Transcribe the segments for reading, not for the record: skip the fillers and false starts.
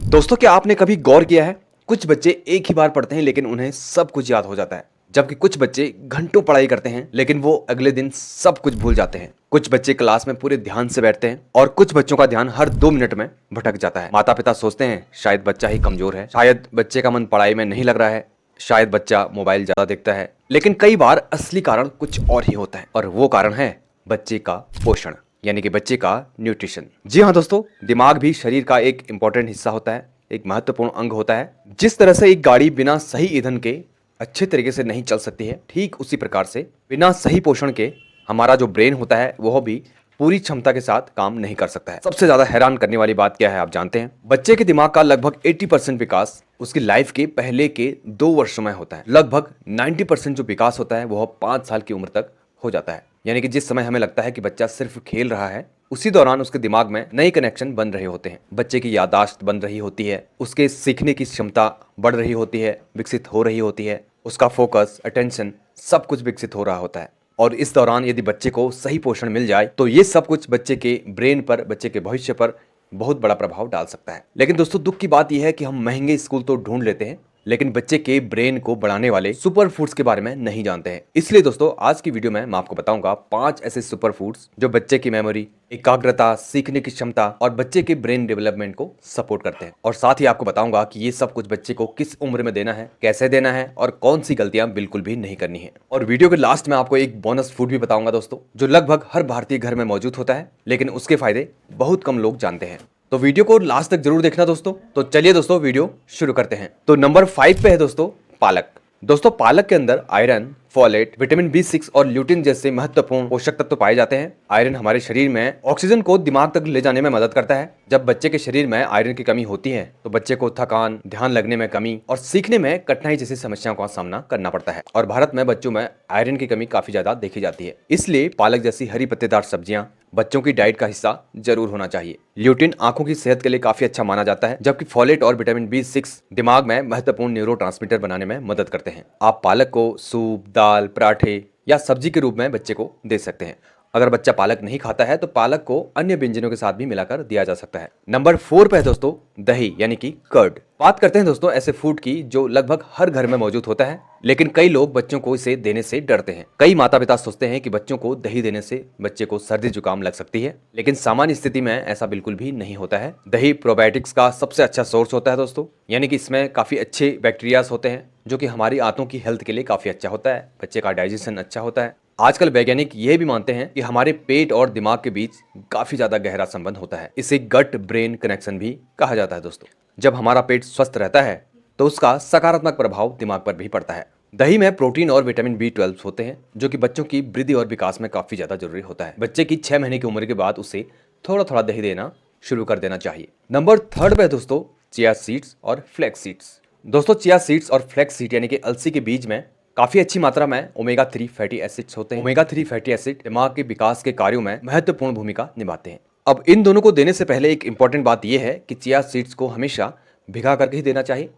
दोस्तों, क्या आपने कभी गौर किया है, कुछ बच्चे एक ही बार पढ़ते हैं लेकिन उन्हें सब कुछ याद हो जाता है, जबकि कुछ बच्चे घंटों पढ़ाई करते हैं लेकिन वो अगले दिन सब कुछ भूल जाते हैं। कुछ बच्चे क्लास में पूरे ध्यान से बैठते हैं और कुछ बच्चों का ध्यान हर 2 मिनट में भटक जाता है। माता पिता सोचते हैं शायद बच्चा ही कमजोर है, शायद बच्चे का मन पढ़ाई में नहीं लग रहा है, शायद बच्चा मोबाइल ज्यादा देखता है। लेकिन कई बार असली कारण कुछ और ही होता है और वो कारण है बच्चे का पोषण, यानी कि बच्चे का न्यूट्रिशन। जी हाँ दोस्तों, दिमाग भी शरीर का एक इंपॉर्टेंट हिस्सा होता है, एक महत्वपूर्ण अंग होता है। जिस तरह से एक गाड़ी बिना सही ईंधन के अच्छे तरीके से नहीं चल सकती है, ठीक उसी प्रकार से बिना सही पोषण के हमारा जो ब्रेन होता है वह भी पूरी क्षमता के साथ काम नहीं कर सकता है। सबसे ज्यादा हैरान करने वाली बात क्या है आप जानते हैं? बच्चे के दिमाग का लगभग 80% विकास उसकी लाइफ के पहले के 2 वर्षों में होता है। लगभग 90% जो विकास होता है वह 5 साल की उम्र तक हो जाता है। यानी कि जिस समय हमें लगता है कि बच्चा सिर्फ खेल रहा है, उसी दौरान उसके दिमाग में नए कनेक्शन बन रहे होते हैं। बच्चे की याददाश्त बन रही होती है, उसके सीखने की क्षमता बढ़ रही होती है, विकसित हो रही होती है, उसका फोकस, अटेंशन सब कुछ विकसित हो रहा होता है। और इस दौरान यदि बच्चे को सही पोषण मिल जाए तो ये सब कुछ बच्चे के ब्रेन पर, बच्चे के भविष्य पर बहुत बड़ा प्रभाव डाल सकता है। लेकिन दोस्तों, दुख की बात यह है कि हम महंगे स्कूल तो ढूंढ लेते हैं लेकिन बच्चे के ब्रेन को बढ़ाने वाले सुपर फूड्स के बारे में नहीं जानते हैं। इसलिए दोस्तों, आज की वीडियो में मैं आपको बताऊंगा 5 ऐसे सुपर फूड्स जो बच्चे की मेमोरी, एकाग्रता, सीखने की क्षमता और बच्चे के ब्रेन डेवलपमेंट को सपोर्ट करते हैं। और साथ ही आपको बताऊंगा कि ये सब कुछ बच्चे को किस उम्र में देना है, कैसे देना है और कौन सी गलतियां बिल्कुल भी नहीं करनी है। और वीडियो के लास्ट में आपको एक बोनस फूड भी बताऊंगा दोस्तों, जो लगभग हर भारतीय घर में मौजूद होता है लेकिन उसके फायदे बहुत कम लोग जानते हैं। तो वीडियो को लास्ट तक जरूर देखना दोस्तों। तो चलिए दोस्तों, वीडियो शुरू करते हैं। तो नंबर 5 पे है दोस्तों पालक। दोस्तों, पालक के अंदर आयरन, फोलेट, विटामिन B6 और ल्यूटिन जैसे महत्वपूर्ण पोषक तत्व पाए जाते हैं। आयरन हमारे शरीर में ऑक्सीजन को दिमाग तक ले जाने में मदद करता है। जब बच्चे के शरीर में आयरन की कमी होती है तो बच्चे को थकान, ध्यान लगने में कमी और सीखने में कठिनाई जैसी समस्याओं का सामना करना पड़ता है। और भारत में बच्चों में आयरन की कमी काफी ज्यादा देखी जाती है, इसलिए पालक जैसी हरी पत्तेदार सब्जियां बच्चों की डाइट का हिस्सा जरूर होना चाहिए। ल्यूटिन आंखों की सेहत के लिए काफी अच्छा माना जाता है, जबकि फोलेट और विटामिन B6 दिमाग में महत्वपूर्ण न्यूरोट्रांसमीटर बनाने में मदद करते हैं। आप पालक को सूप, दाल, पराठे या सब्जी के रूप में बच्चे को दे सकते हैं। अगर बच्चा पालक नहीं खाता है तो पालक को अन्य व्यंजनों के साथ भी मिलाकर दिया जा सकता है। नंबर 4 पे है दोस्तों दही, यानी कि कर्ड। बात करते हैं दोस्तों ऐसे फूड की जो लगभग हर घर में मौजूद होता है, लेकिन कई लोग बच्चों को इसे देने से डरते हैं। कई माता पिता सोचते हैं कि बच्चों को दही देने से बच्चे को सर्दी जुकाम लग सकती है, लेकिन सामान्य स्थिति में ऐसा बिल्कुल भी नहीं होता है। दही प्रोबायोटिक्स का सबसे अच्छा सोर्स होता है दोस्तों, यानी कि इसमें काफी अच्छे बैक्टीरियाज होते हैं जो कि हमारी आंतों की हेल्थ के लिए काफी अच्छा होता है। बच्चे का डाइजेशन अच्छा होता है। आजकल वैज्ञानिक यह भी मानते हैं कि हमारे पेट और दिमाग के बीच काफी ज्यादा गहरा संबंध होता है। इसे गट ब्रेन कनेक्शन भी कहा जाता है दोस्तों। जब हमारा पेट स्वस्थ रहता है तो उसका सकारात्मक प्रभाव दिमाग पर भी पड़ता है। दही में प्रोटीन और विटामिन B12 होते हैं जो कि बच्चों की वृद्धि और विकास में काफी ज्यादा जरूरी होता है। बच्चे की 6 महीने की उम्र के बाद उसे थोड़ा थोड़ा दही देना शुरू कर देना चाहिए। नंबर 3 पे दोस्तों चिया सीड्स और फ्लैक्स सीड्स। दोस्तों, चिया सीड्स और फ्लैक्स सीड यानी कि अलसी के बीज में काफी अच्छी मात्रा में ओमेगा 3 फैटी एसिड्स होते हैं। ओमेगा 3 फैटी एसिड दिमाग के विकास के कार्यों में महत्वपूर्ण भूमिका निभाते हैं। अब इन दोनों को देने से पहले एक इंपॉर्टेंट बात यह है कि चिया सीड्स को हमेशा भिगा करके ही देना चाहिए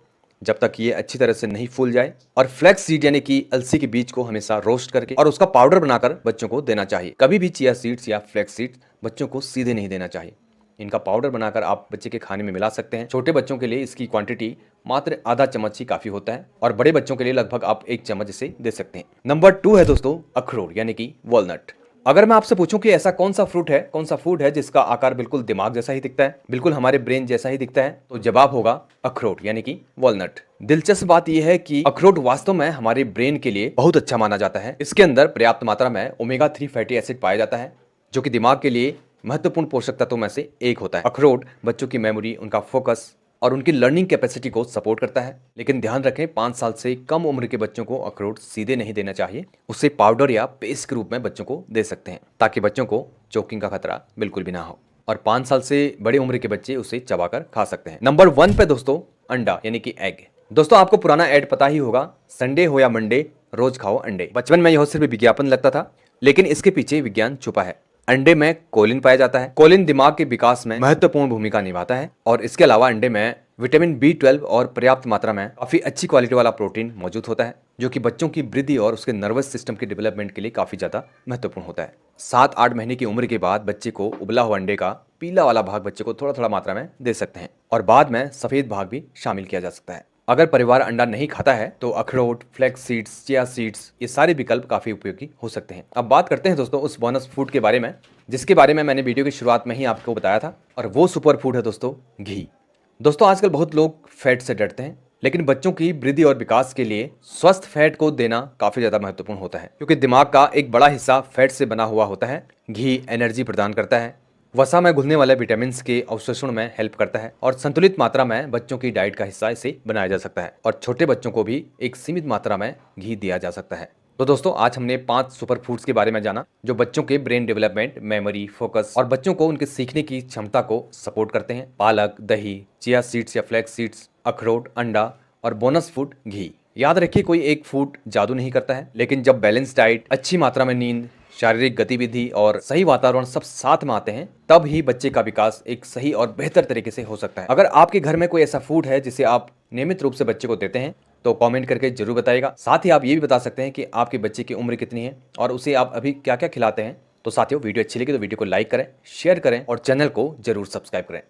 जब तक ये अच्छी तरह से नहीं फूल जाए, और फ्लैक्स सीड यानी कि अलसी के बीज को हमेशा रोस्ट करके और उसका पाउडर बनाकर बच्चों को देना चाहिए। कभी भी चिया सीड्स या फ्लैक्स सीड्स बच्चों को सीधे नहीं देना चाहिए। इनका पाउडर बनाकर आप बच्चे के खाने में मिला सकते हैं। छोटे बच्चों के लिए इसकी क्वांटिटी मात्र आधा चम्मच ही काफी होता है और बड़े बच्चों के लिए लगभग आप 1 चम्मच इसे दे सकते हैं। नंबर 2 है दोस्तों अखरोट, यानी कि वॉलनट। अगर मैं आपसे पूछूं कि ऐसा कौन सा फ्रूट है, कौन सा फूड है जिसका आकार बिल्कुल दिमाग जैसा ही दिखता है, बिल्कुल हमारे ब्रेन जैसा ही दिखता है, तो जवाब होगा अखरोट, यानी कि वॉलनट। दिलचस्प बात यह है कि अखरोट वास्तव में हमारे ब्रेन के लिए बहुत अच्छा माना जाता है। इसके अंदर पर्याप्त मात्रा में ओमेगा 3 फैटी एसिड पाया जाता है जो कि दिमाग के लिए महत्वपूर्ण पोषक तत्वों में से एक होता है। अखरोट बच्चों की मेमोरी, उनका फोकस और उनकी लर्निंग कैपेसिटी को सपोर्ट करता है। लेकिन ध्यान रखें, 5 साल से कम उम्र के बच्चों को अखरोट सीधे नहीं देना चाहिए। उसे पाउडर या पेस्ट के रूप में बच्चों को दे सकते हैं ताकि बच्चों को चोकिंग का खतरा बिल्कुल भी ना हो। और 5 साल से बड़े उम्र के बच्चे उसे चबाकर खा सकते हैं। नंबर 1 पे दोस्तों अंडा, यानी कि एग। दोस्तों, आपको पुराना एड पता ही होगा, संडे हो या मंडे रोज खाओ अंडे। बचपन में यह सिर्फ विज्ञापन लगता था, लेकिन इसके पीछे विज्ञान छुपा है। अंडे में कोलिन पाया जाता है। कोलिन दिमाग के विकास में महत्वपूर्ण भूमिका निभाता है और इसके अलावा अंडे में विटामिन B12 और पर्याप्त मात्रा में काफी अच्छी क्वालिटी वाला प्रोटीन मौजूद होता है जो कि बच्चों की वृद्धि और उसके नर्वस सिस्टम के डेवलपमेंट के लिए काफी ज्यादा महत्वपूर्ण होता है। 7-8 महीने की उम्र के बाद बच्चे को उबला हुआ अंडे का पीला वाला भाग बच्चे को थोड़ा थोड़ा मात्रा में दे सकते हैं और बाद में सफेद भाग भी शामिल किया जा सकता है। अगर परिवार अंडा नहीं खाता है तो अखरोट, फ्लैक्स सीड्स, चिया सीड्स, ये सारे विकल्प काफी उपयोगी हो सकते हैं। अब बात करते हैं दोस्तों उस बोनस फूड के बारे में जिसके बारे में मैंने वीडियो की शुरुआत में ही आपको बताया था, और वो सुपर फूड है दोस्तों घी। दोस्तों आजकल बहुत लोग फैट से डरते हैं, लेकिन बच्चों की वृद्धि और विकास के लिए स्वस्थ फैट को देना काफी ज्यादा महत्वपूर्ण होता है, क्योंकि दिमाग का एक बड़ा हिस्सा फैट से बना हुआ होता है। घी एनर्जी प्रदान करता है, वसा में घुलने वाले विटामिन के अवशोषण में हेल्प करता है और संतुलित मात्रा में बच्चों की डाइट का हिस्सा इसे बनाया जा सकता है, और छोटे बच्चों को भी एक सीमित मात्रा में घी दिया जा सकता है। तो दोस्तों आज हमने 5 सुपर फूड्स के बारे में जाना जो बच्चों के ब्रेन डेवलपमेंट, मेमोरी, फोकस और बच्चों को उनके सीखने की क्षमता को सपोर्ट करते हैं। पालक, दही, चिया सीड्स या फ्लैक्स सीड्स, अखरोट, अंडा और बोनस फूड घी। याद रखिए कोई एक फूड जादू नहीं करता है, लेकिन जब बैलेंस डाइट, अच्छी मात्रा में नींद, शारीरिक गतिविधि और सही वातावरण सब साथ में आते हैं तब ही बच्चे का विकास एक सही और बेहतर तरीके से हो सकता है। अगर आपके घर में कोई ऐसा फूड है जिसे आप नियमित रूप से बच्चे को देते हैं तो कमेंट करके जरूर बताइएगा। साथ ही आप ये भी बता सकते हैं कि आपके बच्चे की उम्र कितनी है और उसे आप अभी क्या क्या खिलाते हैं। तो साथियों वीडियो अच्छी लगी तो वीडियो को लाइक करें, शेयर करें और चैनल को जरूर सब्सक्राइब करें।